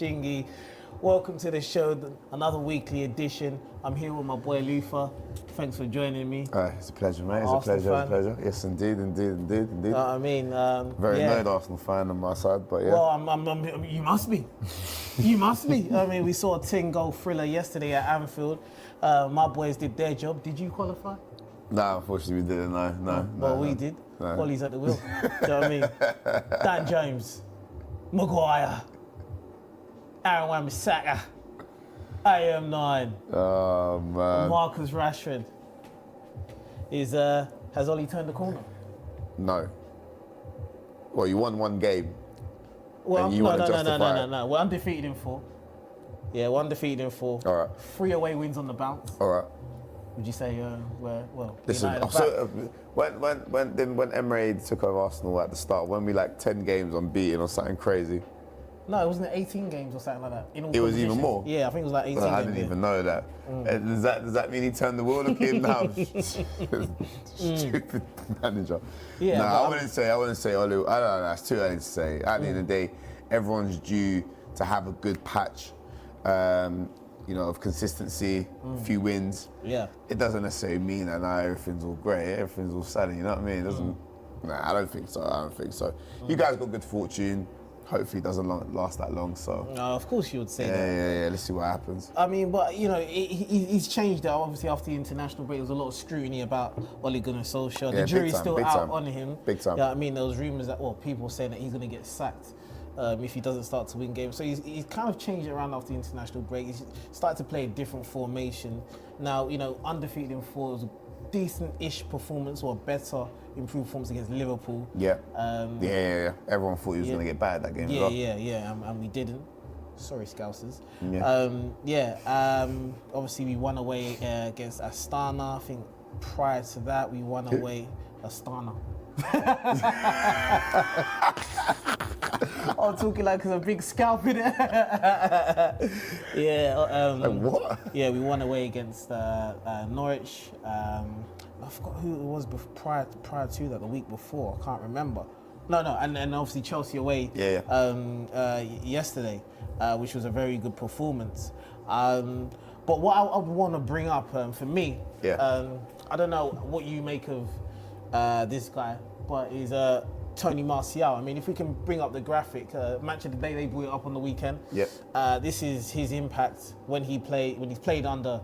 Shingy. Welcome to the show, another weekly edition. I'm here with my boy Luther. Thanks for joining me. It's a pleasure, mate. It's a pleasure. Yes, indeed. I mean, very annoyed Arsenal fan on my side, but yeah. Well, you must be. You must be. I mean, we saw a 10-goal thriller yesterday at Anfield. My boys did their job. Did you qualify? No, unfortunately we didn't. No. Well, we did. No. Wally's at the wheel. Do you know what I mean? Dan James, Maguire, Aaron Wan-Bissaka, AM9, Oh man. Marcus Rashford. Has Ollie turned the corner? No. Well, you won one game. Well, And you wanna justify it. no. We're undefeated in 4. Yeah, we're undefeated in 4. All right. 3 away wins on the bounce. All right. Would you say Listen, United are so, back? when Emery took over Arsenal at the start, when we like 10 games unbeaten or something crazy. No, it wasn't 18 games or something like that. It was even more? Yeah, I think it was like 18 Well, I games. didn't even know that. Does that mean he turned the wheel on him now? Stupid manager. Yeah, no, but I wouldn't say Olu. I don't know. It's too early to say. At the end of the day, everyone's due to have a good patch. Of consistency, few wins. Yeah. It doesn't necessarily mean that now everything's all great, everything's all sunny, you know what I mean? It doesn't. Nah, I don't think so. You guys got good fortune. Hopefully it doesn't last that long, so. No, of course you would say that. Yeah, let's see what happens. I mean, but he's changed that. Obviously, after the international break, there was a lot of scrutiny about Ole Gunnar Solskjaer. Yeah, The jury's big time, still big out time. on him. Big time. Yeah, I mean, there was rumours that, people saying that he's going to get sacked if he doesn't start to win games. So he's kind of changed it around after the international break. He's started to play a different formation. Now, undefeated in 4 was a decent-ish performance, or a better improved performance against Liverpool. Yeah. Everyone thought he was going to get bad that game as well. And we didn't. Sorry, Scousers. Yeah. Obviously, we won away against Astana. I think prior to that, we won away Astana. I'm talking like there's a big scalp in it. Like what? Yeah, we won away against Norwich. I forgot who it was prior to that, the week before. I can't remember. No, and obviously Chelsea away yesterday, which was a very good performance. But what I would want to bring up for me, I don't know what you make of this guy, but he's Tony Martial. I mean, if we can bring up the graphic, match of the day, they brought it up on the weekend. Yep. This is his impact when he's played under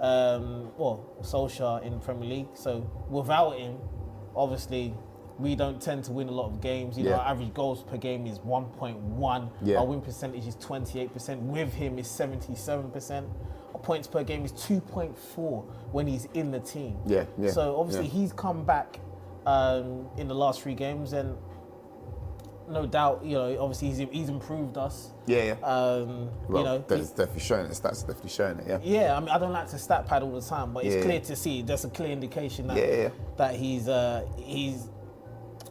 Solskjaer in the Premier League. So without him, obviously, we don't tend to win a lot of games. Our average goals per game is 1.1. Yeah. Our win percentage is 28%. With him is 77%. Our points per game is 2.4 when he's in the team. Yeah. So obviously he's come back in the last 3 games, and no doubt, obviously he's improved us. Yeah. That's definitely showing it. Stats are definitely showing it. Yeah. Yeah, I mean, I don't like to stat pad all the time, but it's clear to see. That's a clear indication that that he's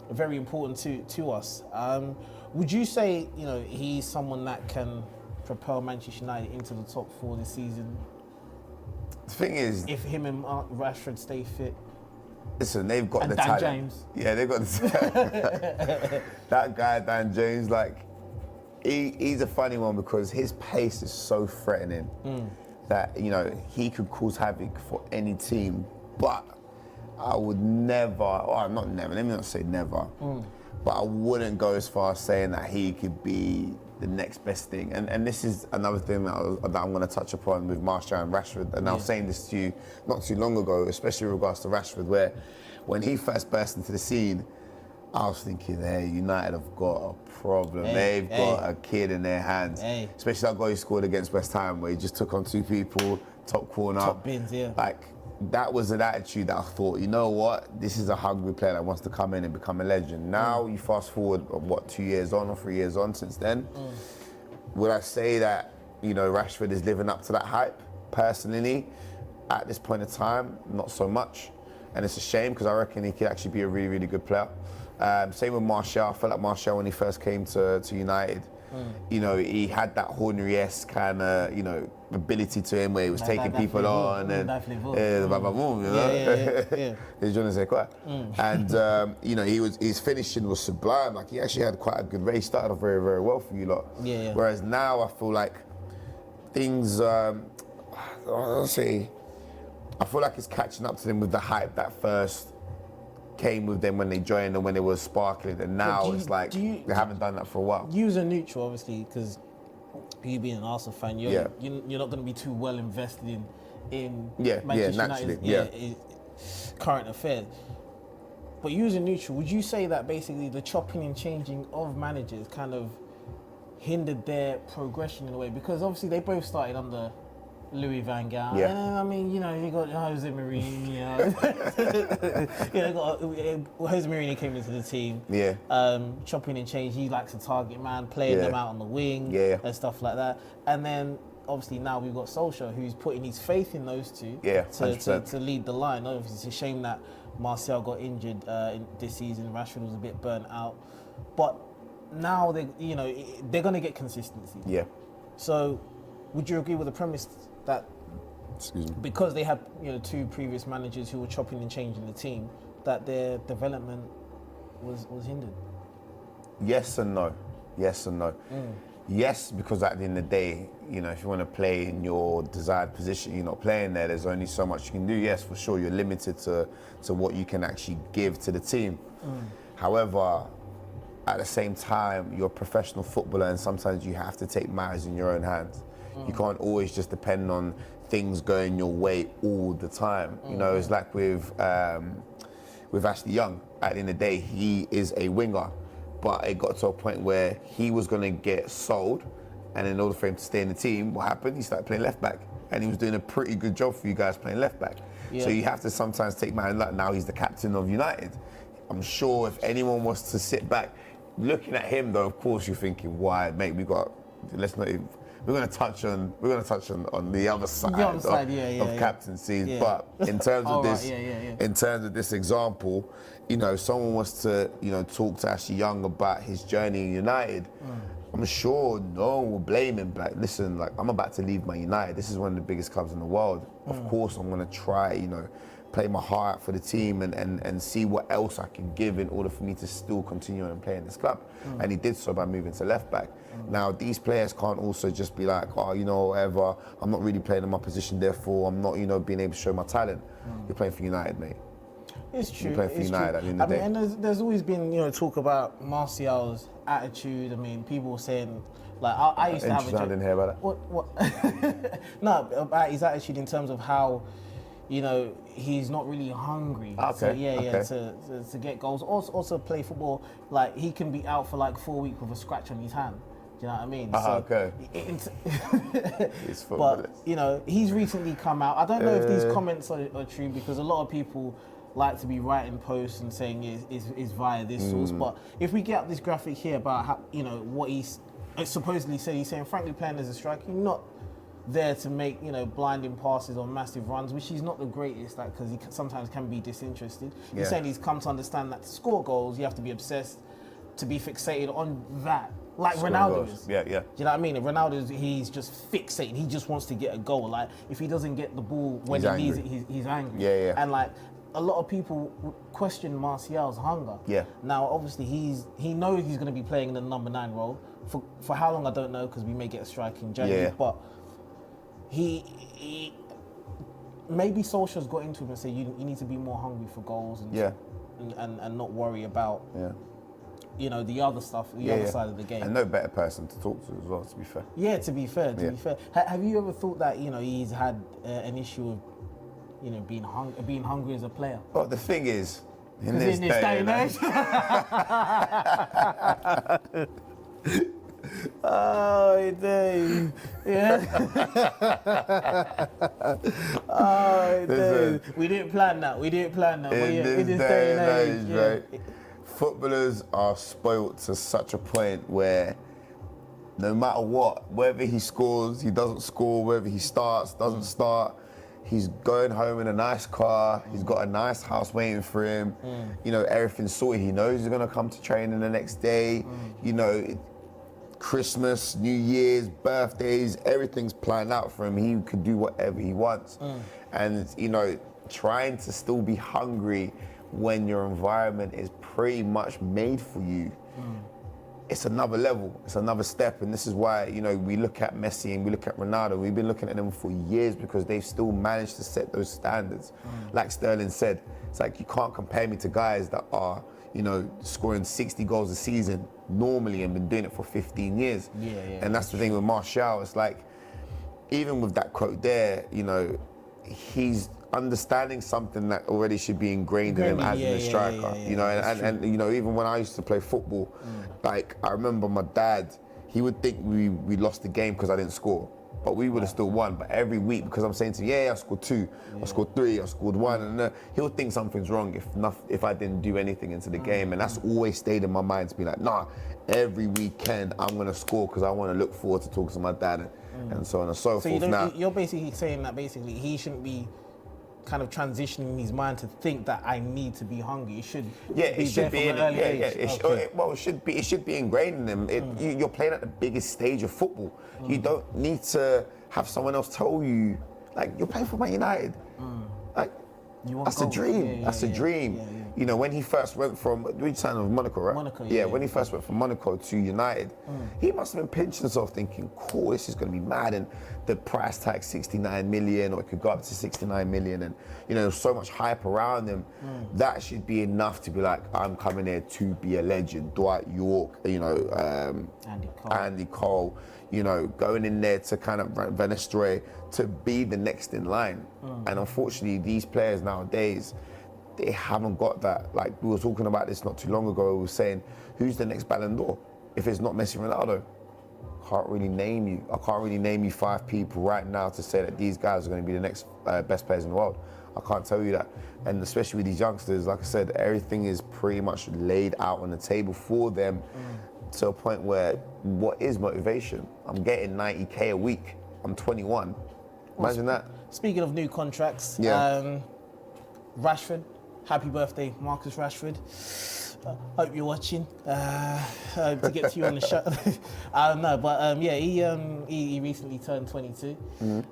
very important to us. Would you say he's someone that can propel Manchester United into the top 4 this season? The thing is, if him and Rashford stay fit. Listen, they've got and the Dan talent. James. Yeah, they've got the that guy, Dan James, he's a funny one because his pace is so threatening that, he could cause havoc for any team. But I would never, not never, let me not say never, but I wouldn't go as far as saying that he could be the next best thing. And this is another thing that I'm going to touch upon with Martial and Rashford. And I was saying this to you not too long ago, especially in regards to Rashford, where when he first burst into the scene, I was thinking, hey, United have got a problem. They've got a kid in their hands. Especially that goal he scored against West Ham, where he just took on 2 people, top corner. Top bins, yeah. That was an attitude that I thought, you know what, this is a hungry player that wants to come in and become a legend. Now you fast forward, 2 years on or 3 years on since then, would I say that, Rashford is living up to that hype? Personally, at this point in time, not so much. And it's a shame because I reckon he could actually be a really, really good player. Same with Martial. I felt like Martial when he first came to United, you know, he had that Hornery-esque kind of, you know, ability to him where he was taking people on and je ne sais quoi. And you know, his finishing was sublime. Like he actually had quite a good race. Started off very, very well for you lot. Whereas now I feel like things, let's see, I feel like it's catching up to them with the hype that first came with them when they joined and when it was sparkling, and now it's like they haven't done that for a while. You as a neutral, obviously, because you being an Arsenal fan, you're not going to be too well invested in Manchester United's current affairs. But you as a neutral, would you say that basically the chopping and changing of managers kind of hindered their progression in a way? Because obviously they both started under Louis van Gaal. Yeah. And I mean, you know, you got Jose Mourinho. Jose Mourinho came into the team. Yeah. Chopping and change. He likes to target man, playing them out on the wing and stuff like that. And then obviously now we've got Solskjaer, who's putting his faith in those two to lead the line. Obviously, it's a shame that Martial got injured this season. Rashford was a bit burnt out, but now they're going to get consistency. Yeah. So, would you agree with the premise that because they had two previous managers who were chopping and changing the team, that their development was hindered? Yes and no. Yes and no. Yes, because at the end of the day, you know, if you want to play in your desired position, you're not playing there. There's only so much you can do. Yes, for sure, you're limited to what you can actually give to the team. However, at the same time, you're a professional footballer, and sometimes you have to take matters in your own hands. You can't always just depend on things going your way all the time. You know, it's like with Ashley Young. At the end of the day, he is a winger, but it got to a point where he was going to get sold, and in order for him to stay in the team, what happened? He started playing left back, and he was doing a pretty good job for you guys playing left back. So you have to sometimes take matters. Like now, he's the captain of United. I'm sure if anyone was to sit back, looking at him though, of course you're thinking, why, mate? We're going to touch on the other side of captaincy, but in terms of in terms of this example, you know, someone was to talk to Ashley Young about his journey in United. I'm sure no one will blame him. Like, listen, like I'm about to leave my United. This is one of the biggest clubs in the world. Of course, I'm going to try, play my heart out for the team and see what else I can give in order for me to still continue and play in this club. And he did so by moving to left back. Now, these players can't also just be like, whatever, I'm not really playing in my position, therefore I'm not, being able to show my talent. You're playing for United, mate. It's true. You're playing for United at the end of the day. And there's always been, talk about Martial's attitude. I mean, people were saying, like, I used to have a joke. I didn't hear about that. What? No, about his attitude in terms of how, he's not really hungry. Okay. To get goals. Also play football, like he can be out for like 4 weeks with a scratch on his hand. Do you know what I mean? He's football. But, he's recently come out. I don't know if these comments are true, because a lot of people like to be writing posts and saying is via this source. But if we get up this graphic here about how, what he's supposedly said, he's saying frankly playing as a striker, not there to make blinding passes or massive runs, which he's not the greatest at, because he sometimes can be disinterested. He's saying he's come to understand that to score goals you have to be obsessed, to be fixated on that, like Ronaldo is. Yeah. Do you know what I mean? Ronaldo, he's just fixated. He just wants to get a goal. Like if he doesn't get the ball when he needs it, he's angry. Yeah. And like a lot of people question Martial's hunger. Yeah. Now obviously he knows he's going to be playing in the number 9 role for how long I don't know, because we may get a strike in January. But he maybe Solskjaer's got into him and said you need to be more hungry for goals and not worry about the other stuff, the other side of the game. And no better person to talk to as well, to be fair. Yeah, to be fair. Have you ever thought that he's had an issue of being hungry as a player? Well, the thing is, in this day and age. Oh, dude. Yeah. Oh, dude. We didn't plan that. In this day and age, right? Footballers are spoilt to such a point where no matter what, whether he scores, he doesn't score, whether he starts, doesn't start, He's going home in a nice car. He's got a nice house waiting for him. You know, everything's sorted. He knows he's gonna come to training the next day. You know, Christmas, New Year's, birthdays, everything's planned out for him. He could do whatever he wants. And, you know, trying to still be hungry when your environment is pretty much made for you, it's another level, it's another step. And this is why, you know, we look at Messi and we look at Ronaldo, we've been looking at them for years because they've still managed to set those standards. Like Sterling said, it's like you can't compare me to guys that are, you know, scoring 60 goals a season normally and been doing it for 15 years. And that's the thing with Martial, it's like, even with that quote there, you know, he's understanding something that already should be ingrained in him as a striker. You know, and you know, even when I used to play football, like I remember my dad, he would think we lost the game because I didn't score, but we would have still won. But every week, because I'm saying to him, I scored 2, I scored 3, I scored 1, and he'll think something's wrong if I didn't do anything into the game, and that's always stayed in my mind to be like, nah, every weekend I'm gonna score because I want to look forward to talking to my dad and so on and so forth. So you're basically saying that basically he shouldn't be kind of transitioning his mind to think that I need to be hungry. It should it should be in it should be ingrained in him. You're playing at the biggest stage of football. You don't need to have someone else tell you, like, you're playing for Man United. Like, that's a dream. That's a dream. You know, when he first went from, we signed with Monaco, right? Monaco, when he first went from Monaco to United, he must have been pinching himself thinking, cool, this is going to be mad. And the price tag, 69 million, or it could go up to 69 million. And, you know, so much hype around him. That should be enough to be like, I'm coming here to be a legend. Dwight York, you know, Andy Cole, you know, going in there to kind of Van Nistelrooy to be the next in line. And unfortunately, these players nowadays, they haven't got that. Like, we were talking about this not too long ago. We were saying, who's the next Ballon d'Or? If it's not Messi, Ronaldo, can't really name you. I can't really name you 5 people right now to say that these guys are going to be the next best players in the world. I can't tell you that. And especially with these youngsters, like I said, everything is pretty much laid out on the table for them to a point where, what is motivation? I'm getting 90K a week. I'm 21. Imagine that. Speaking of new contracts, Rashford. Happy birthday, Marcus Rashford. Hope you're watching. Hope to get to you on the show. I don't know, but he recently turned 22.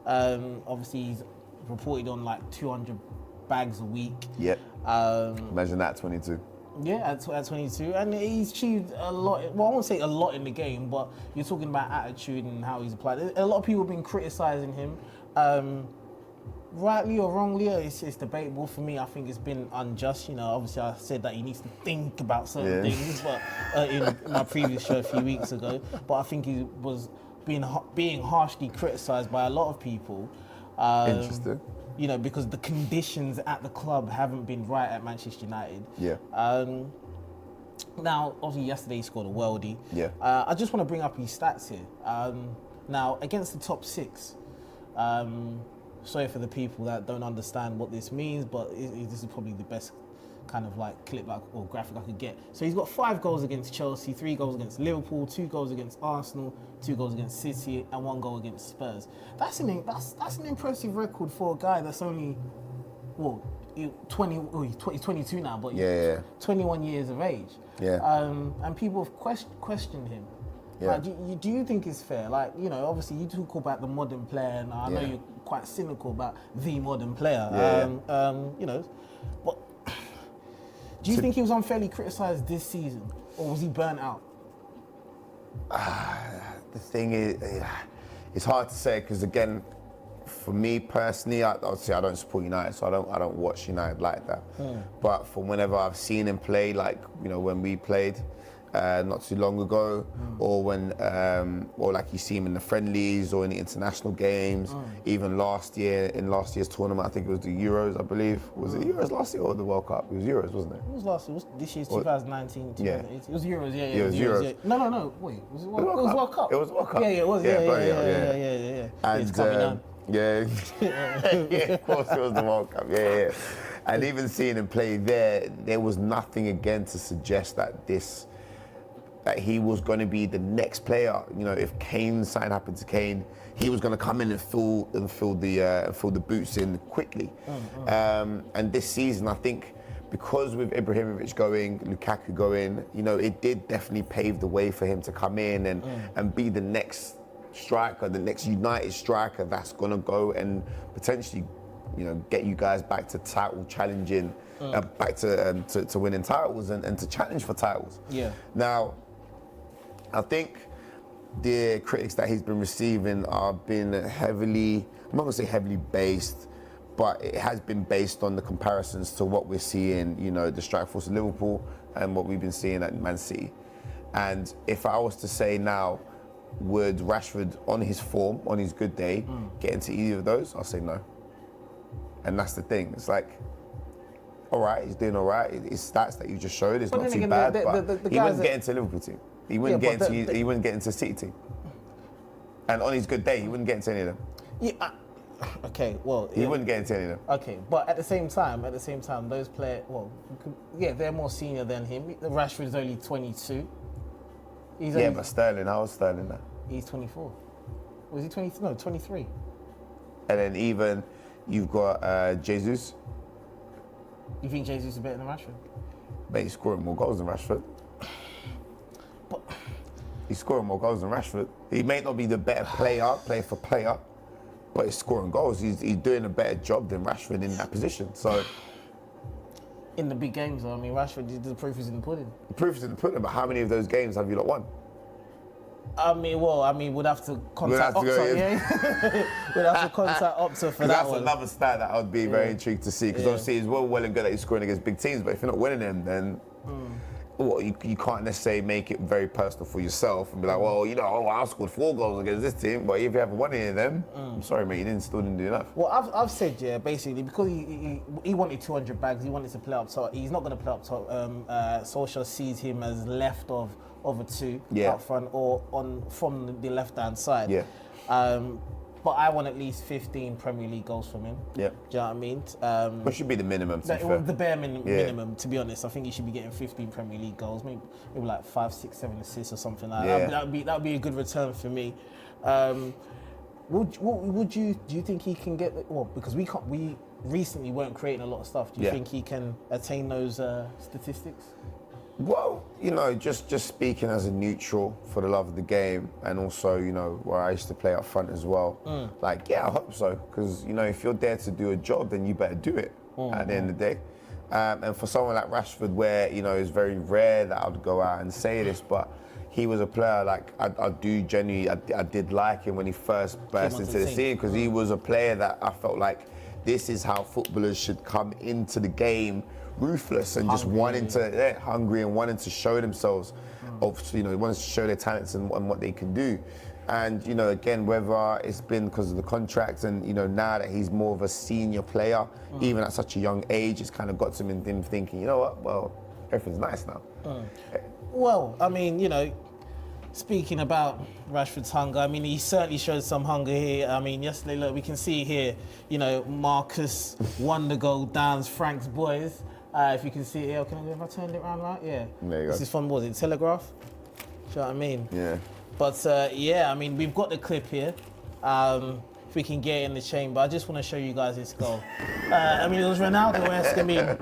Obviously, he's reported on like 200 bags a week. Imagine that, 22. At 22, and he's achieved a lot. Well, I won't say a lot in the game, but you're talking about attitude and how he's applied. A lot of people have been criticising him. Rightly or wrongly, it's debatable. For me, I think it's been unjust. You know, obviously I said that he needs to think about certain things, but in my previous show a few weeks ago. But I think he was being harshly criticised by a lot of people. Interesting. You know, because the conditions at the club haven't been right at Manchester United. Now, obviously yesterday he scored a worldie. I just want to bring up his stats here. Now, against the top 6, sorry for the people that don't understand what this means, but this is probably the best kind of like clip or graphic I could get. So he's got 5 goals against Chelsea, 3 goals against Liverpool, 2 goals against Arsenal, 2 goals against City, and 1 goal against Spurs. That's an impressive record for a guy that's only, he's 22 now, but he's 21 years of age. And people have questioned him. Like, do you think it's fair? Like, you know, obviously you talk about the modern player, and I know you're quite cynical about the modern player. You know, but do you think he was unfairly criticised this season, or was he burnt out? The thing is, it's hard to say because, again, for me personally, obviously I don't support United, so I don't watch United like that. But from whenever I've seen him play, like, you know, when we played not too long ago, or when, or like you see him in the friendlies or in the international games, even last year's tournament, I think it was the Euros, I believe. Was it Euros last year or the World Cup? It was Euros, wasn't it? It was last year. It was this year's 2019. It was Euros. It was Euros. No. Wait, was it World Cup? It was World Cup. It was World Cup. It was. Yeah. And it's coming on. Of course it was the World Cup. And even seeing him play there was nothing again to suggest that this that he was going to be the next player. You know, if Kane's sign happened to Kane, he was going to come in and fill the boots in quickly. And this season, I think, because with Ibrahimovic going, Lukaku going, you know, it did definitely pave the way for him to come in and be the next striker, the next United striker that's going to go and potentially, you know, get you guys back to title challenging, back to winning titles and to challenge for titles. Yeah. Now, I think the critics that he's been receiving are been heavily, I'm not going to say heavily based, but it has been based on the comparisons to what we're seeing, you know, the strike force of Liverpool and what we've been seeing at Man City. And if I was to say now, would Rashford, on his form, on his good day, get into either of those? I'll say no. And that's the thing. It's like, all right, he's doing all right. His stats that you just showed is not too bad, but he wouldn't get into Liverpool team. He wouldn't get into City team. And on his good day, he wouldn't get into any of them. Yeah. Okay, well... He wouldn't get into any of them. Okay, but at the same time, those players... Well, yeah, they're more senior than him. Rashford's only 22. But Sterling, how old is Sterling now? He's 24. Was he 20? No, 23. And then even, you've got Jesus. You think Jesus is better than Rashford? But he's scoring more goals than Rashford. But... He's scoring more goals than Rashford. He may not be the better player for player, but he's scoring goals. He's doing a better job than Rashford in that position. So, in the big games, though, I mean, Rashford, the proof is in the pudding. The proof is in the pudding, but how many of those games have you not won? We'd have to contact Opta. We'd have to contact Opta for that That's one. another stat that I would be very intrigued to see, because obviously it's well and good that he's scoring against big teams, but if you're not winning them, then you can't necessarily make it very personal for yourself and be like, well, you know, I scored 4 goals against this team, but if you haven't won any of them, I'm sorry, mate, you still didn't do enough. Well, I've said, basically, because he wanted 200 bags, he wanted to play up top. He's not going to play up top. Solskjaer sees him as left of a 2 up front or from the left-hand side. Yeah. But I want at least 15 Premier League goals from him. Yeah. Do you know what I mean? What should be the minimum, to be fair? The bare minimum, to be honest. I think he should be getting 15 Premier League goals, maybe like 5, 6, 7 assists or something like that. That'd be a good return for me. Do you think he can get? Well, because we recently weren't creating a lot of stuff. Do you think he can attain those statistics? Well, you know, just speaking as a neutral for the love of the game, and also, you know, where I used to play up front as well. Like, I hope so, because, you know, if you're there to do a job, then you better do it at the end of the day. And for someone like Rashford, where, you know, it's very rare that I'd go out and say this, but he was a player, like, I do genuinely, I did like him when he first burst into the scene, because he was a player that I felt like this is how footballers should come into the game, ruthless and just wanting to, hungry and wanting to show themselves, you know, wanting to show their talents and what they can do. And, you know, again, whether it's been because of the contract and, you know, now that he's more of a senior player, even at such a young age, it's kind of got him thinking, you know what, well, everything's nice now. Well, I mean, you know, speaking about Rashford's hunger, I mean, he certainly showed some hunger here. I mean, yesterday, look, we can see here, you know, Marcus won the goal, Downs, Frank's boys. If you can see it here, have I turned it around right? Yeah. There you go. This is from, what was it, Telegraph? Do you know what I mean? Yeah. But I mean, we've got the clip here. If we can get it in the chamber, I just want to show you guys this goal. I mean, it was Ronaldo-esque. I mean,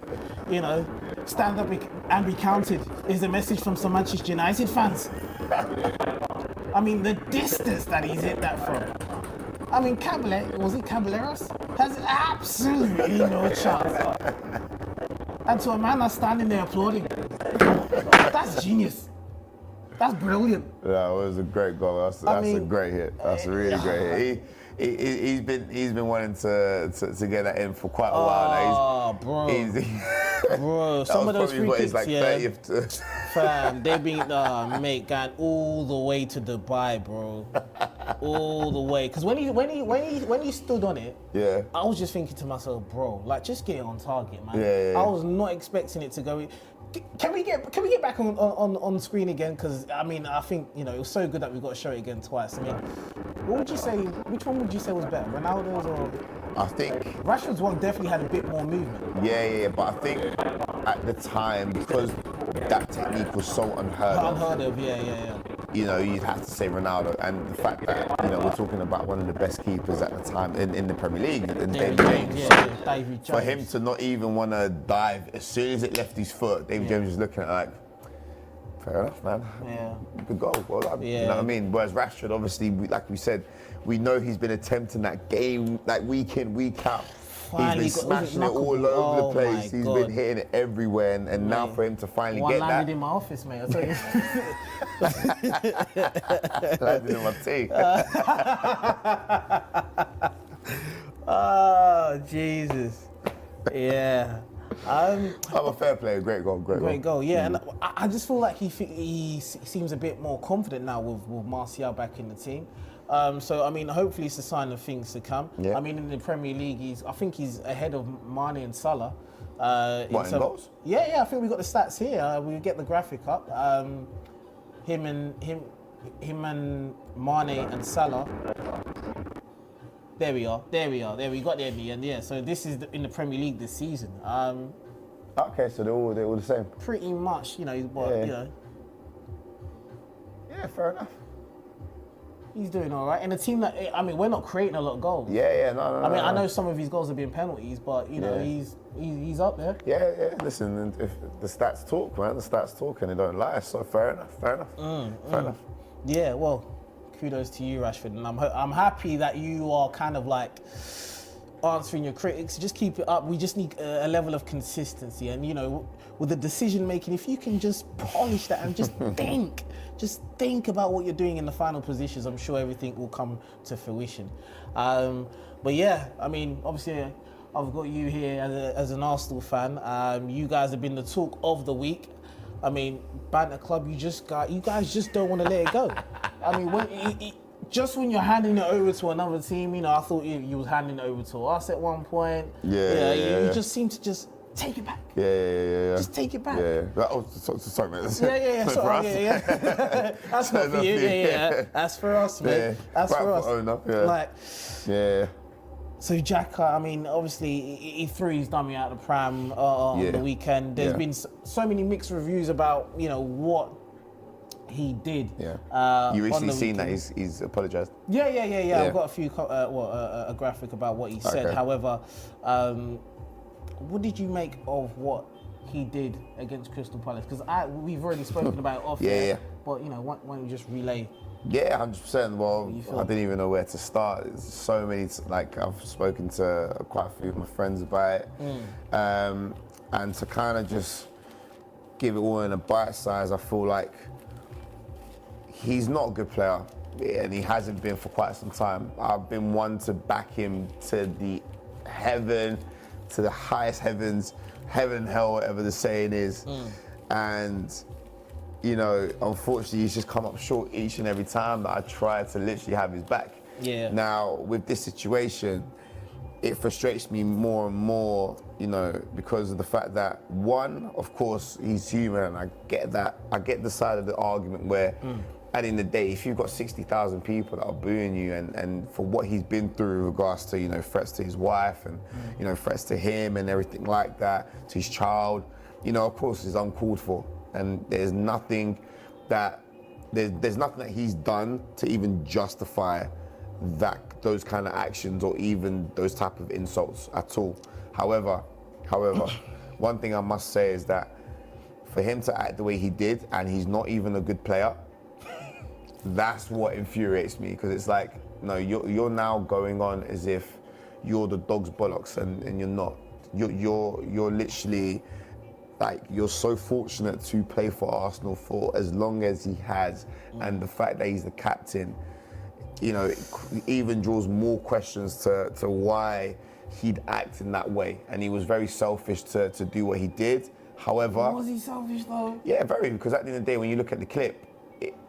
you know, stand up and be counted is the message from some Manchester United fans. I mean, the distance that he's hit that from. I mean, Caballeros has absolutely no chance. And to a man that's standing there applauding, that's genius. That's brilliant. Yeah, it was a great goal. That's a great hit. That's a really great hit. He's been wanting to get that in for quite a while now. Bro, some of those free kicks, like 30th fam, they've been, mate, going all the way to Dubai, bro, all the way. Because when he stood on it, I was just thinking to myself, bro, like, just get it on target, man. I was not expecting it to go. Can we get back on screen again? Because I mean, I think, you know, it was so good that we got to show it again twice. I mean, what would you say? Which one would you say was better, Ronaldo's or? I think Rashford's one definitely had a bit more movement. Yeah, but I think at the time, because that technique was so unheard of. Unheard of, yeah. You know, you'd have to say Ronaldo, and the fact that, you know, we're talking about one of the best keepers at the time in the Premier League, and David James. David James. For him to not even want to dive as soon as it left his foot, David James was looking at it like, fair enough, man. Yeah. Good goal. Well done. Yeah. You know what I mean? Whereas Rashford, obviously, like we said, we know he's been attempting that game, like week in, week out. Finally he's been smashing it all over the place. He's been hitting it everywhere, and now for him to finally get that. One landed in my office, mate. I tell you. Landed in my tea. Oh, Jesus. Yeah. I'm a fair player. Great goal. Great goal. Yeah, and I just feel like he seems a bit more confident now with Martial back in the team. So I mean, hopefully it's a sign of things to come. Yeah. I mean, in the Premier League, I think he's ahead of Mane and Salah. In goals? Yeah. I think we got the stats here. We get the graphic up. Him and Mane and Salah. There we are. We got there in the end. Yeah. So this is in the Premier League this season. Okay, so they're all the same. Pretty much, you know. But you know. Yeah, fair enough. He's doing all right. And a team that, I mean, we're not creating a lot of goals. Yeah, no. I mean, I know some of his goals have been penalties, but, you know, he's up there. Yeah. Listen, if the stats talk, man, the stats talk and they don't lie. So fair enough. Fair enough. Yeah, well, kudos to you, Rashford. And I'm happy that you are kind of like answering your critics. Just keep it up. We just need a level of consistency. And, you know, with the decision making, if you can just polish that and just think about what you're doing in the final positions, I'm sure everything will come to fruition. But yeah, I mean, obviously, I've got you here as an Arsenal fan. You guys have been the talk of the week. I mean, Banter Club, you guys just don't want to let it go. I mean, just when you're handing it over to another team, you know, I thought you was handing it over to us at one point. You just seem to just take it back. Yeah. Just take it back. Yeah. Oh, sorry, mate. Yeah. Sorry, That's not for you. Yeah. That's for us, mate. That's for us. So Xhaka, I mean, obviously he threw his dummy out of the pram on the weekend. There's been so many mixed reviews about, you know, what he did. You recently seen that he's apologised? Yeah. I've got a few a graphic about what he said. Okay. However, what did you make of what he did against Crystal Palace? Because we've already spoken about it off there. But you know, why don't you just relay? Yeah, 100%. Well, I didn't even know where to start. There's so many, like I've spoken to quite a few of my friends about it. And to kind of just give it all in a bite size, I feel like he's not a good player, and he hasn't been for quite some time. I've been one to back him to the highest heavens, heaven and hell, whatever the saying is. And, you know, unfortunately, he's just come up short each and every time that I try to literally have his back. Now, with this situation, it frustrates me more and more, you know, because of the fact that, one, of course, he's human, and I get that. I get the side of the argument where, at the end of the day, if you've got 60,000 people that are booing you, and for what he's been through in regards to, you know, threats to his wife and, you know, threats to him and everything like that, to his child, you know, of course, it's uncalled for. And there's nothing that he's done to even justify those kind of actions or even those type of insults at all. However, one thing I must say is that for him to act the way he did, and he's not even a good player, that's what infuriates me, because it's like, no, you're now going on as if you're the dog's bollocks, and you're not. You're literally, like, you're so fortunate to play for Arsenal for as long as he has, and the fact that he's the captain, you know, it even draws more questions to why he'd act in that way. And he was very selfish to do what he did. However, was he selfish though? Yeah, very, because at the end of the day, when you look at the clip,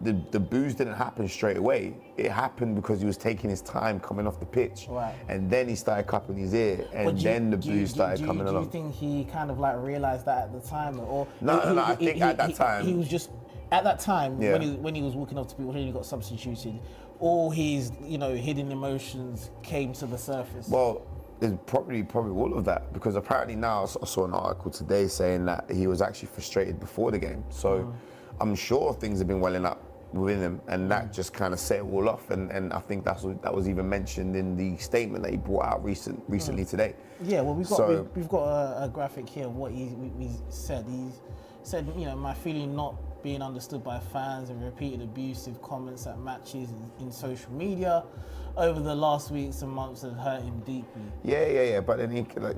the boos didn't happen straight away. It happened because he was taking his time coming off the pitch. And then he started cupping his ear, and then the boos started coming along. Do you think he kind of like realised that at the time? Or No, I think at that time... He was just, at that time, when he was walking up to people, when he got substituted, all his, you know, hidden emotions came to the surface. Well, It's probably all of that, because apparently now I saw an article today saying that he was actually frustrated before the game. So I'm sure things have been welling up within him, and that just kind of set it all off. And I think that was even mentioned in the statement that he brought out recently today. Yeah, well, we've got a graphic here of what he said. He said, you know, my feeling not being understood by fans and repeated abusive comments at matches in social media over the last weeks and months have hurt him deeply. Yeah. But then equally,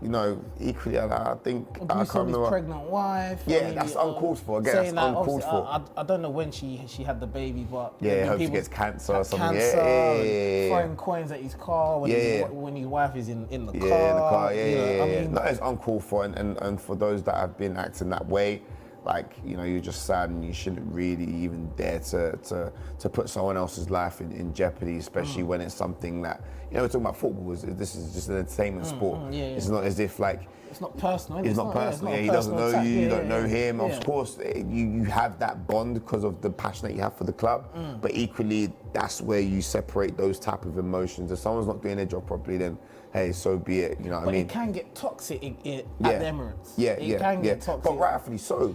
I think abuse of his pregnant wife. Yeah, that's uncalled for. Again, that's uncalled for. I don't know when she had the baby, but I hope she gets cancer or something. Throwing coins at his car when his wife is in the car. Yeah, in the car. I mean, that is uncalled for, and for those that have been acting that way, like, you know, you're just sad, and you shouldn't really even dare to put someone else's life in jeopardy, especially when it's something that, you know, we're talking about football. This is just an entertainment sport. It's not as if, like, it's not personal. It's not personal. He doesn't know you. You don't know him. Of course, you have that bond because of the passion that you have for the club. But equally, that's where you separate those type of emotions. If someone's not doing their job properly, then hey, so be it. You know what I mean? It can get toxic at the Emirates. It can get toxic. But rightfully so.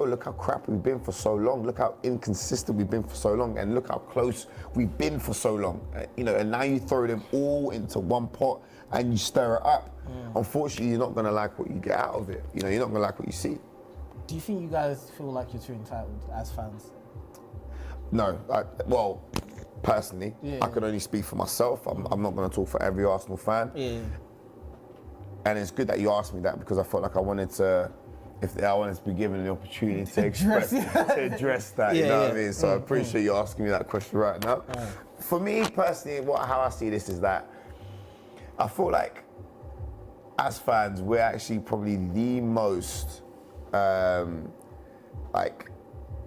Look how crap we've been for so long. Look how inconsistent we've been for so long, and look how close we've been for so long. You know, and now you throw them all into one pot and you stir it up. Unfortunately, you're not going to like what you get out of it. You know, you're not going to like what you see. Do you think you guys feel like you're too entitled as fans? No. Well, personally, I can only speak for myself. I'm not going to talk for every Arsenal fan. And it's good that you asked me that, because I felt like I wanted to be given the opportunity to address that. You know what I mean? So I appreciate you asking me that question right now. For me personally, how I see this is that I feel like as fans, we're actually probably the most,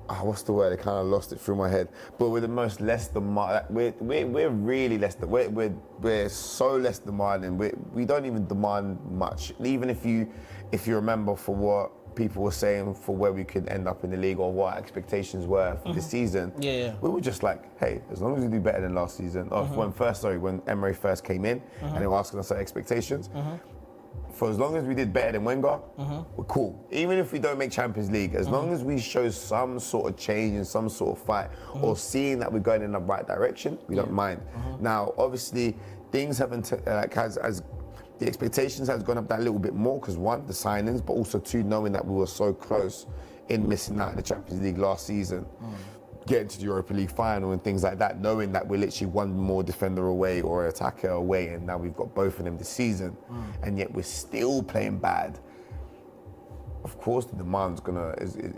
what's the word? I kind of lost it through my head. But we're the most less demand. We're really less. We're so less demanding. We don't even demand much. Even if you remember for what people were saying for where we could end up in the league, or what expectations were for this season, we were just like, hey, as long as we do better than last season, or when Emery first came in and they were asking us our expectations. For as long as we did better than Wenger, we're cool. Even if we don't make Champions League, as long as we show some sort of change and some sort of fight, or seeing that we're going in the right direction, we don't mind. Now, obviously, things haven't, as the expectations has gone up that little bit more, because one, the signings, but also two, knowing that we were so close in missing out in the Champions League last season. Getting to the Europa League final and things like that, knowing that we're literally one more defender away or attacker away, and now we've got both of them this season, and yet we're still playing bad. Of course, the demand's the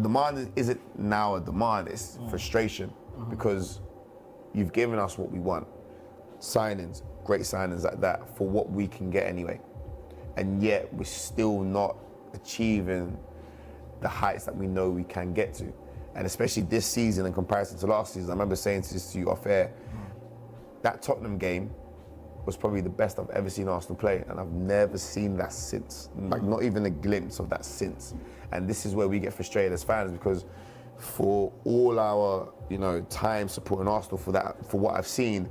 demand isn't now a demand, it's frustration, because you've given us what we want. Signings, great signings like that, for what we can get anyway. And yet we're still not achieving the heights that we know we can get to. And especially this season in comparison to last season, I remember saying this to you off air, that Tottenham game was probably the best I've ever seen Arsenal play, and I've never seen that since. Like, not even a glimpse of that since. And this is where we get frustrated as fans, because for all our, you know, time supporting Arsenal for what I've seen,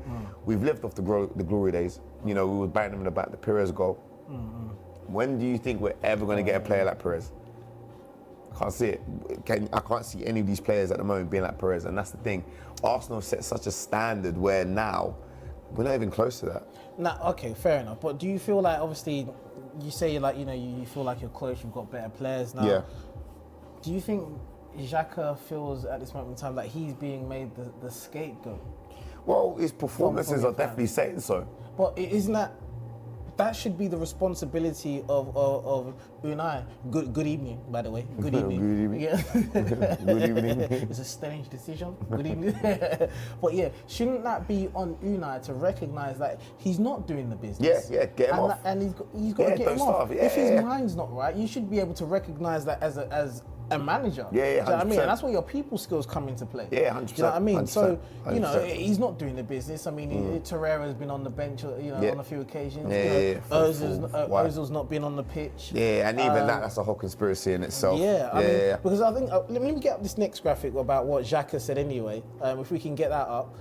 we've lived off the glory days. You know, we were banging them in the back, the Perez goal. When do you think we're ever going to get a player like Perez? I can't see it. I can't see any of these players at the moment being like Perez, and that's the thing. Arsenal set such a standard where now we're not even close to that. Nah, okay, fair enough. But do you feel like, obviously, you say, like, you know, you feel like you're close, you've got better players now. Yeah. Do you think Xhaka feels at this moment in time like he's being made the scapegoat? Well, his performances are definitely saying so. But isn't that should be the responsibility of Unai. Good evening, by the way. Good evening. Good evening. Yeah. Good evening. It's a strange decision. Good evening. But yeah, shouldn't that be on Unai to recognise that he's not doing the business? Yeah, get him off. And he's got to get him off. If his mind's not right, you should be able to recognise that as a manager. Yeah, 100%. Do you know what I mean? And that's where your people skills come into play. Yeah, 100%. Do you know what I mean? 100%. So, you know, he's not doing the business. I mean, Torreira's been on the bench, you know, on a few occasions. Ozil's not been on the pitch. Yeah, and even that's a whole conspiracy in itself. Yeah, I mean, because I think, let me get up this next graphic about what Xhaka said anyway, if we can get that up.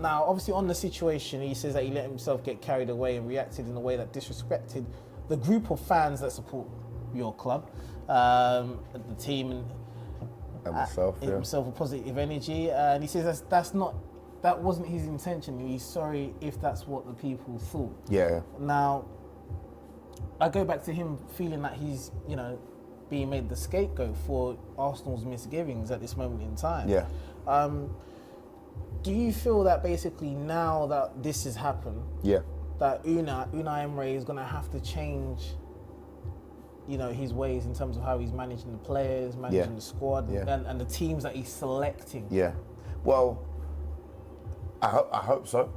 Now, obviously, on the situation, he says that he let himself get carried away and reacted in a way that disrespected the group of fans that support your club, the team, and himself with positive energy. And he says that wasn't his intention. He's sorry if that's what the people thought. Yeah. Now, I go back to him feeling that he's, being made the scapegoat for Arsenal's misgivings at this moment in time. Yeah. Do you feel that basically now that this has happened, that Unai Emery is going to have to change, his ways in terms of how he's managing the players, managing the squad, and the teams that he's selecting? Yeah. Well, I hope so.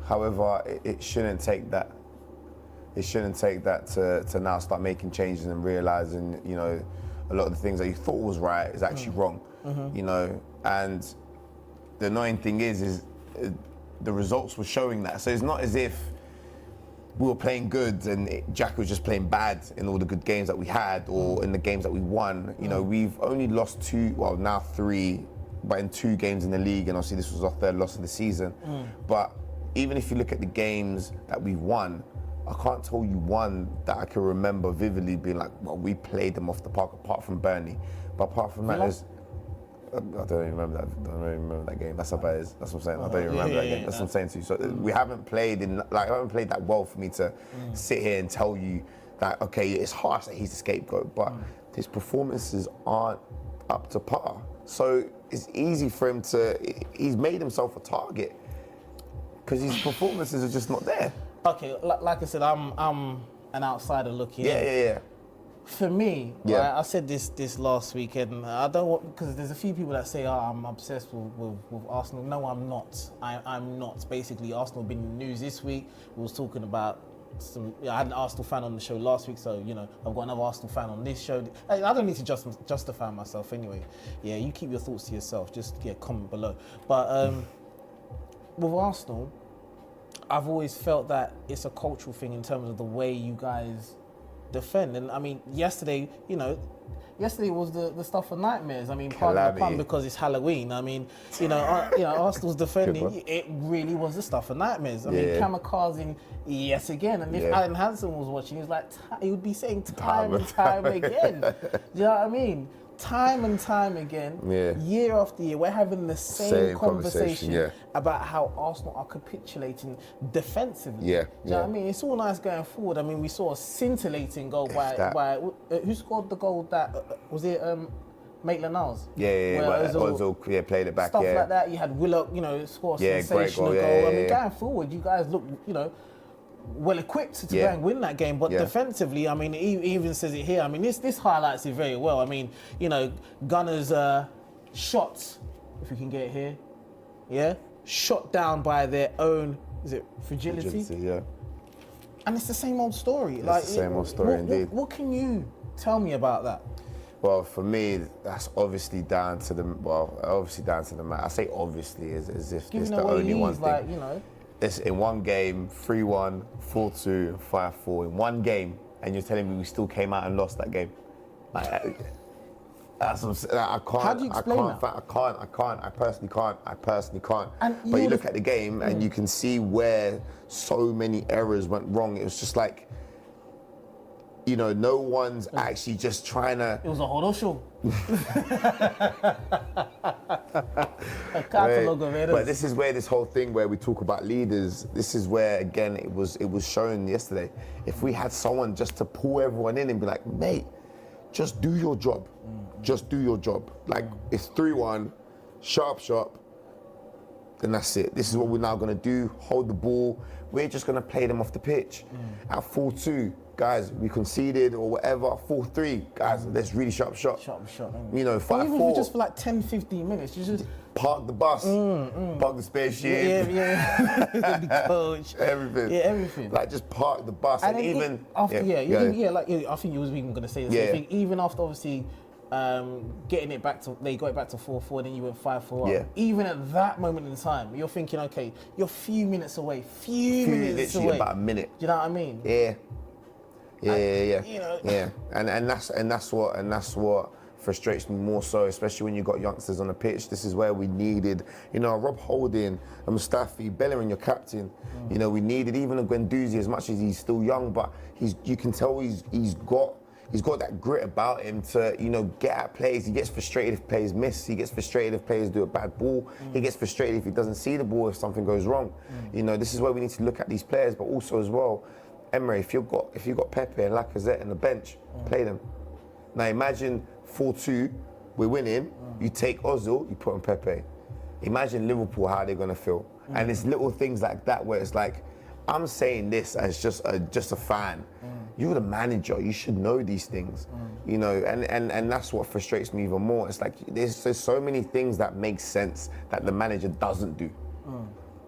However, it shouldn't take that. It shouldn't take that to now start making changes and realizing, a lot of the things that you thought was right is actually wrong. And the annoying thing is the results were showing that. So it's not as if we were playing good and Xhaka was just playing bad in all the good games that we had or in the games that we won. We've only lost now 3, but in 2 games in the league, and obviously this was our 3rd loss of the season. But even if you look at the games that we've won, I can't tell you one that I can remember vividly being like, well, we played them off the park apart from Burnley. But apart from that, I don't even remember that game. That's how bad it is. That's what I'm saying. I don't even remember that game. That's what I'm saying to you. So we haven't played that well for me to sit here and tell you that, okay, it's harsh that he's the scapegoat, but his performances aren't up to par. So it's easy for him he's made himself a target because his performances are just not there. Okay, like I said, I'm an outsider looking in. Yeah. For me, right, I said this last weekend. I don't want, because there's a few people that say, I'm obsessed with Arsenal. No, I'm not. I'm not. Basically, Arsenal have been in the news this week. We was talking about I had an Arsenal fan on the show last week, so I've got another Arsenal fan on this show. I don't need to justify myself anyway. Yeah, you keep your thoughts to yourself. Just comment below. But with Arsenal, I've always felt that it's a cultural thing in terms of the way you guys defend. And I mean, yesterday was the stuff of nightmares. I mean, part of the fun because it's Halloween. I mean, Arsenal's defending, it really was the stuff of nightmares. I mean, kamikazing yet again. And if Alan Hansen was watching, he was like, he would be saying time and time again. Do you know what I mean? Time and time again, year after year, we're having the same conversation about how Arsenal are capitulating defensively. Do you know what I mean? It's all nice going forward. I mean, we saw a scintillating goal by who scored the goal that, was it Maitland-Niles? Ozil played it back. Stuff like that. You had Willock, score a sensational goal. I mean, going forward, you guys look, well equipped to go and win that game, but defensively, I mean, he even says it here. I mean, this highlights it very well. I mean, Gunners' shots, if we can get it here, shot down by their own, is it fragility? And it's the same old story. It's the same old story indeed. What can you tell me about that? Well, for me, that's obviously down to the man. I say obviously as if it's the only one thing. It's in one game, 3-1, 4-2, 5-4 in one game, and you're telling me we still came out and lost that game. Like, that's what I'm saying. I can't. How do you explain that? I personally can't. But you look at the game and you can see where so many errors went wrong. It was just like, no one's actually just trying to. It was a horror show. A catalogue of errors. But this is where this whole thing where we talk about leaders, this is where again it was shown yesterday. If we had someone just to pull everyone in and be like, mate, just do your job. Just do your job. Like it's 3-1, sharp, then that's it. This is what we're now gonna do, hold the ball. We're just gonna play them off the pitch. At 4-2, guys, we conceded or whatever. 4-3, guys, let's really sharp shot. 5-4. Even if just for like 10, 15 minutes, you just park the bus, park the spaceship. The coach. Everything. Yeah, everything. Like just park the bus and even after, I think you was even gonna say the same thing. Even after obviously getting it back to, they got it back to 4-4, then you went 5-4 up. Even at that moment in time, you're thinking, okay, you're a few minutes away, literally about a minute. Do you know what I mean? Yeah. And that's what frustrates me more so, especially when you've got youngsters on the pitch. This is where we needed, Rob Holding, Mustafi, Bellerin, your captain. We needed even a Guendouzi, as much as he's still young, but you can tell he's got that grit about him to, get at plays. He gets frustrated if players miss. He gets frustrated if players do a bad ball. He gets frustrated if he doesn't see the ball, if something goes wrong. This is where we need to look at these players, but also as well, Emery, if you've got Pepe and Lacazette on the bench, play them. Now imagine 4-2, we're winning, you take Ozil, you put on Pepe. Imagine Liverpool, how they're gonna feel. And it's little things like that where it's like, I'm saying this as just a fan. You're the manager, you should know these things. And that's what frustrates me even more. It's like, there's so many things that make sense that the manager doesn't do.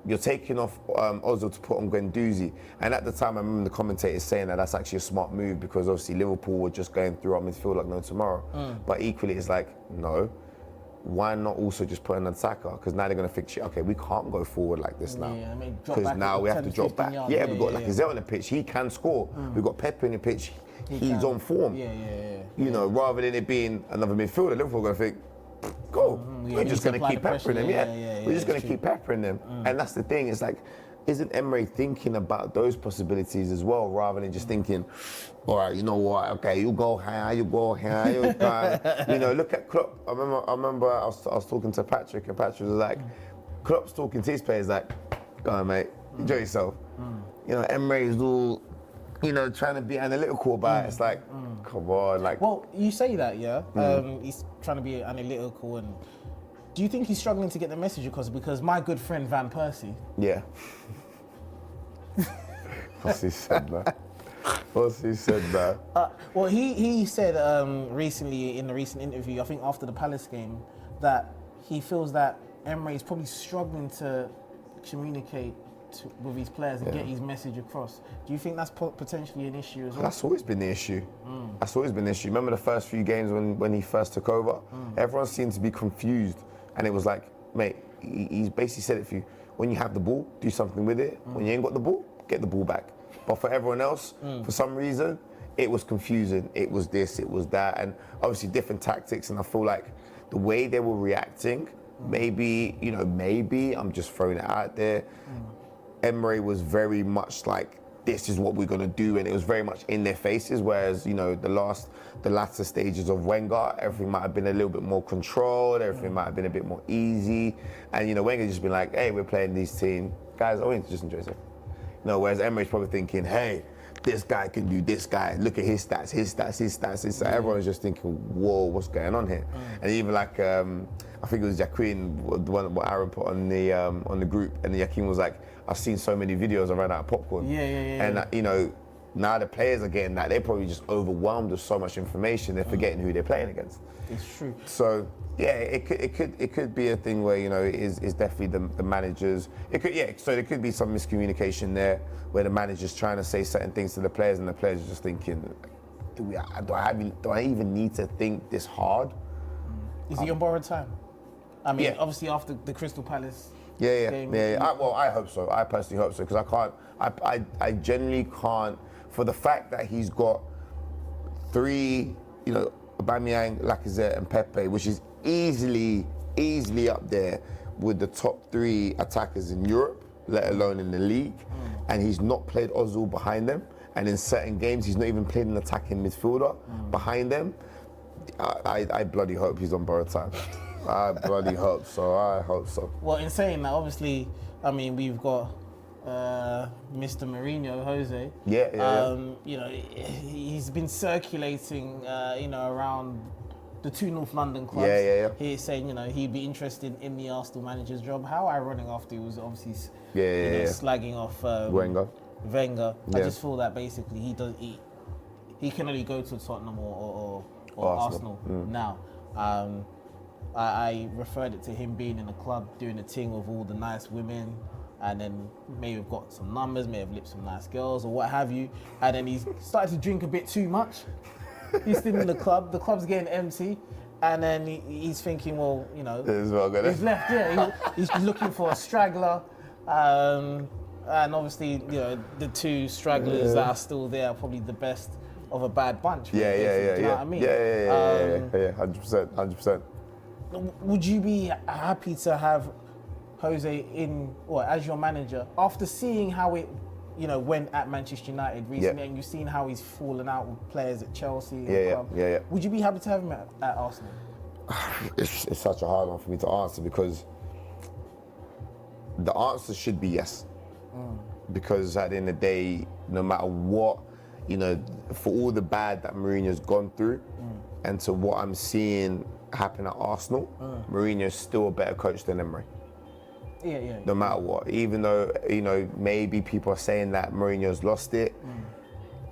You're taking off Ozil to put on Guendouzi. And at the time, I remember the commentators saying that that's actually a smart move because obviously Liverpool were just going through our midfield like no tomorrow. But equally, it's like, no, why not also just put an attacker? Because now they're going to fix you. Okay, we can't go forward like this now. Because now we have to drop back. We've got Lacazette on the pitch. He can score. We've got Pepe on the pitch. He's on form. Rather than it being another midfielder, Liverpool are going to think, go. We're just going to keep peppering them. We're just going to keep peppering them. And that's the thing. It's like, isn't Emery thinking about those possibilities as well, rather than just thinking, all right, you know what? Okay, you go here, you go here, you go. Look at Klopp. I remember I was talking to Patrick, and Patrick was like, Klopp's talking to his players like, go on, mate, enjoy yourself. Emery's all, trying to be analytical about it. It's like, come on, like. Well, you say that, yeah. He's trying to be analytical, and do you think he's struggling to get the message across? Because my good friend Van Persie. Yeah. What's he said, man? What's he said, man? Well, he said recently in a recent interview, I think after the Palace game, that he feels that Emery is probably struggling to communicate with his players and get his message across. Do you think that's potentially an issue as well? That's always been the issue. That's always been the issue. Remember the first few games when he first took over? Everyone seemed to be confused. And it was like, mate, he basically said it for you. When you have the ball, do something with it. When you ain't got the ball, get the ball back. But for everyone else, for some reason, it was confusing. It was this, it was that. And obviously different tactics. And I feel like the way they were reacting, maybe, maybe I'm just throwing it out there. Emery was very much like, this is what we're going to do, and it was very much in their faces, whereas, the latter stages of Wenger, everything might have been a little bit more controlled, everything might have been a bit more easy, and, Wenger just been like, hey, we're playing this team. Guys, I want you to just enjoy yourself. Whereas Emery's probably thinking, hey, this guy can do this guy, look at his stats, his stats, his stats, his stats. Everyone's just thinking, whoa, what's going on here? And even like, I think it was Jacqueline, the one what Aaron put on the group, and Jacqueline was like, I've seen so many videos, I ran out of popcorn. And now the players are getting that, they're probably just overwhelmed with so much information, they're forgetting who they're playing against. It's true. So yeah, it could be a thing where it is definitely the managers. So there could be some miscommunication there, where the manager's trying to say certain things to the players, and the players are just thinking, do I even need to think this hard? Is he on borrowed time? I mean, obviously after the Crystal Palace. Game. I hope so. I personally hope so, because I genuinely can't, for the fact that he's got three, Aubameyang, Lacazette and Pepe, which is easily up there with the top three attackers in Europe, let alone in the league. And he's not played Ozil behind them. And in certain games, he's not even played an attacking midfielder behind them. I bloody hope he's on borrowed time. I bloody hope so. I hope so. Well, in saying that, obviously, I mean, we've got Mr. Mourinho, Jose. He's been circulating, around the two North London clubs. He's saying, he'd be interested in the Arsenal manager's job. How ironic after he was obviously, slagging off Wenger. I just feel that basically he can only go to Tottenham or Arsenal now. I referred it to him being in a club, doing a thing with all the nice women, and then may have got some numbers, may have lipped some nice girls or what have you, and then he's started to drink a bit too much. He's still in the club's getting empty, and then he's thinking, well, he's left, he's looking for a straggler, and obviously, the two stragglers that are still there are probably the best of a bad bunch. Yeah. Do you know what I mean? Yeah. 100%. Would you be happy to have Jose in, or as your manager, after seeing how it, went at Manchester United recently, and you've seen how he's fallen out with players at Chelsea? Yeah. Would you be happy to have him at Arsenal? It's such a hard one for me to answer, because the answer should be yes. Because at the end of the day, no matter what, for all the bad that Mourinho's gone through, and to what I'm seeing happen at Arsenal, Mourinho's still a better coach than Emery. Yeah. No matter what, even though maybe people are saying that Mourinho's lost it,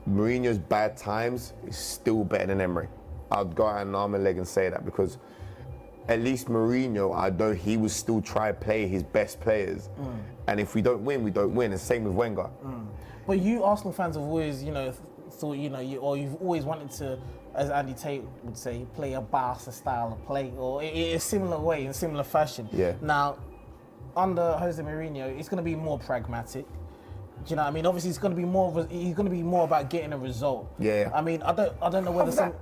Mourinho's bad times is still better than Emery. I'd go out and arm and leg and say that, because at least Mourinho, I know he will still try to play his best players, and if we don't win, we don't win. And same with Wenger. But you Arsenal fans have always, thought, you've always wanted to, as Andy Tate would say, play a Barca style of play, or in a similar way, in similar fashion. Yeah. Now, under Jose Mourinho, it's going to be more pragmatic. Do you know what I mean? Obviously, he's going to be more about getting a result. Yeah. I mean, I don't know whether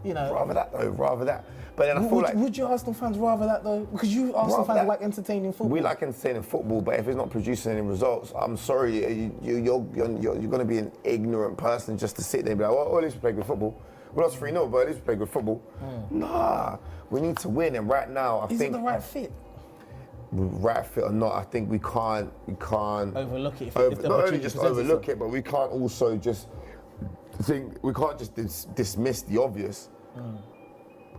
Rather that. But then I feel like, would you Arsenal fans rather that though? Because you Arsenal fans like entertaining football. We like entertaining football, but if it's not producing any results, I'm sorry, you're going to be an ignorant person just to sit there and be like, well, at least we play good football. We lost 3-0, but at least we play good football. Nah, we need to win, and right now, I think... Is it the right fit? Right fit or not, I think we can't overlook it. Not only just overlook it, but we can't also just think, we can't just dismiss the obvious.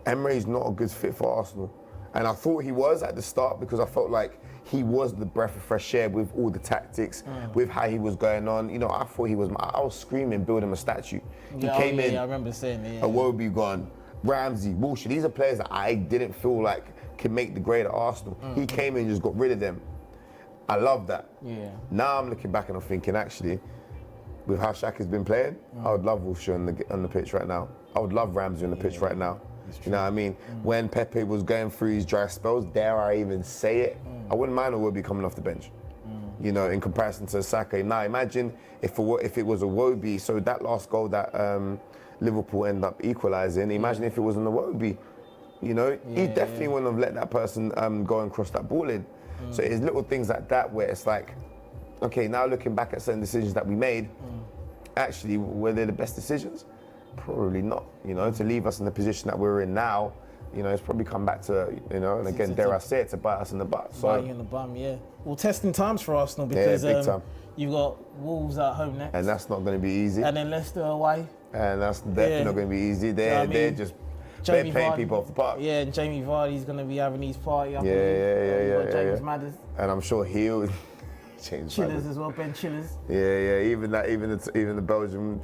Emery's not a good fit for Arsenal, and I thought he was at the start, because I felt like he was the breath of fresh air with all the tactics, with how he was going on. I thought he was. I was screaming, build him a statue. He came in. I remember saying it. Iwobi gone, Ramsey, Wilshere. These are players that I didn't feel like could make the grade at Arsenal. He came in and just got rid of them. I love that. Yeah. Now I'm looking back and I'm thinking, actually, with how Xhaka's been playing, I would love Wilshere on the pitch right now. I would love Ramsey on the pitch right now. You know what I mean? When Pepe was going through his dry spells, dare I even say it, I wouldn't mind Iwobi coming off the bench. In comparison to Saka. Now imagine if it was Iwobi, so that last goal that Liverpool ended up equalising, imagine if it was an Iwobi. He definitely wouldn't have let that person go and cross that ball in. So it's little things like that where it's like, okay, now looking back at certain decisions that we made, actually, were they the best decisions? Probably not. To leave us in the position that we're in now, it's probably come back to, and again, dare I say it, to bite us in the butt. So, bite you in the bum, yeah. Well, testing times for Arsenal, because big time. You've got Wolves at home next. And that's not going to be easy. And then Leicester away. And that's definitely not going to be easy. They're just playing people off the park. Yeah, and Jamie Vardy's going to be having his party up. Yeah. James Madders. And I'm sure he'll... Chillers as well, Ben Chillers. Yeah. Even the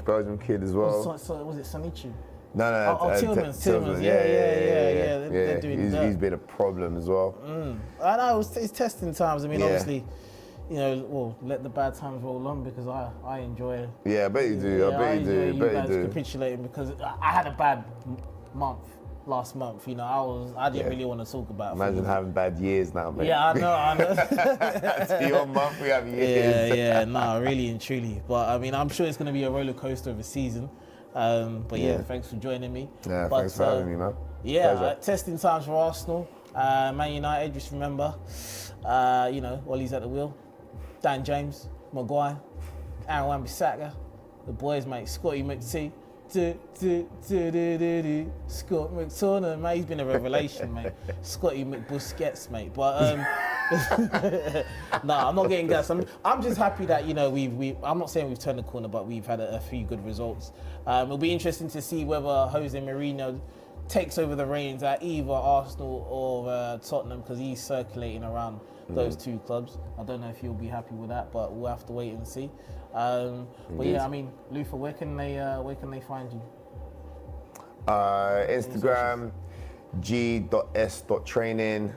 Belgian kid as well. So was it Sonichu? No. Tillmans. Yeah. They're doing he's been a problem as well. I know it's testing times. I mean, obviously, let the bad times roll on, because I enjoy it. Yeah, I bet you do. I bet you do. You guys capitulating, because I had a bad month. Last month, I didn't really want to talk about. Imagine having bad years now, mate. Yeah, I know. To your month, we have years. Yeah, no, really and truly. But I mean, I'm sure it's going to be a roller coaster of a season. But thanks for joining me. Yeah, thanks for having me, man. Yeah, testing times for Arsenal. Man United, just remember, Wally's at the wheel. Dan James, Maguire, Aaron Wan-Bissaka, the boys, mate, Scotty McT. Scott McTominay, mate, he's been a revelation, mate. Scotty McBusquets, mate. But I'm not getting gas. I'm just happy that I'm not saying we've turned the corner, but we've had a few good results. It'll be interesting to see whether Jose Mourinho takes over the reins at either Arsenal or Tottenham, because he's circulating around those two clubs. I don't know if he'll be happy with that, but we'll have to wait and see. But yeah, I mean, Luther, where can they find you? Instagram, g.s.training.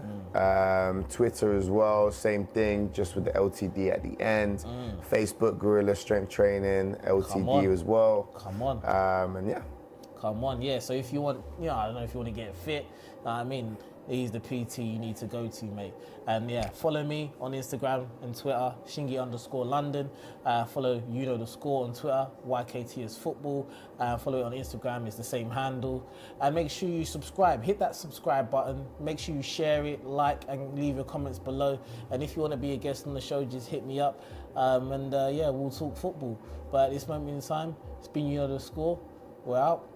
Twitter as well, same thing, just with the LTD at the end. Facebook, Gorilla Strength Training, LTD as well. Come on. And yeah. come on. Yeah, so if you want, I don't know if you want to get fit, I mean, he's the PT you need to go to, mate. And yeah, follow me on Instagram and Twitter, Shingy_London. Follow the score on Twitter, YKT is football. Follow it on Instagram, it's the same handle. And make sure you subscribe. Hit that subscribe button. Make sure you share it, like, and leave your comments below. And if you want to be a guest on the show, just hit me up. Yeah, we'll talk football. But at this moment in time, it's been the score. We're out.